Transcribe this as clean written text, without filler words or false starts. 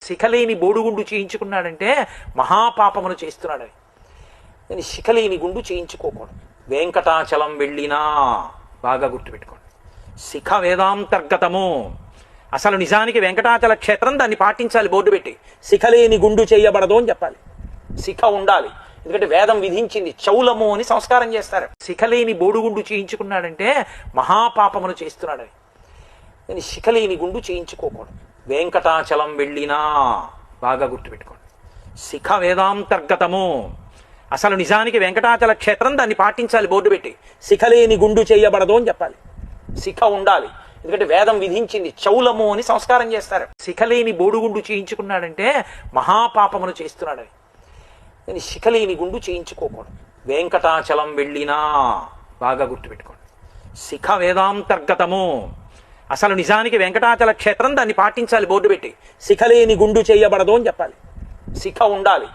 శిఖలేని బోడుగుండు చేయించుకున్నాడంటే మహాపాపమును చేస్తున్నాడని. నేను శిఖలేని గుండు చేయించుకోకూడదు. వెంకటాచలం వెళ్ళినా బాగా గుర్తుపెట్టుకోండి. శిఖ వేదాంతర్గతము. అసలు నిజానికి వెంకటాచల క్షేత్రం, దాన్ని పాటించాలి బోర్డు పెట్టి. శిఖలేని గుండు చేయబడదు అని చెప్పాలి. శిఖ ఉండాలి, ఎందుకంటే వేదం విధించింది. చౌలము అని సంస్కారం చేస్తారు. శిఖలేని బోడుగుండు చేయించుకున్నాడంటే మహాపాపమును చేస్తున్నాడని. నేను శిఖలేని గుండు చేయించుకోకూడదు. వెంకటాచలం వెళ్ళినా బాగా గుర్తుపెట్టుకోండి. శిఖ వేదాంతర్గతము. అసలు నిజానికి వెంకటాచల క్షేత్రం, దాన్ని పాటించాలి బోర్డు పెట్టి. శిఖలేని గుండు చేయబడదు అని చెప్పాలి. శిఖ ఉండాలి, ఎందుకంటే వేదం విధించింది. చౌలము అని సంస్కారం చేస్తారు. శిఖలేని బోడుగుండు చేయించుకున్నాడంటే మహాపాపమును చేస్తున్నాడని. నేను శిఖలేని గుండు చేయించుకోకూడదు. వెంకటాచలం వెళ్ళినా బాగా గుర్తుపెట్టుకోండి. శిఖ వేదాంతర్గతము. అసలు నిజానికి వెంకటాచల క్షేత్రం, దాన్ని పాటించాలి బోర్డు పెట్టి. శిఖలేని గుండు చేయబడదు అని చెప్పాలి. శిఖ ఉండాలి,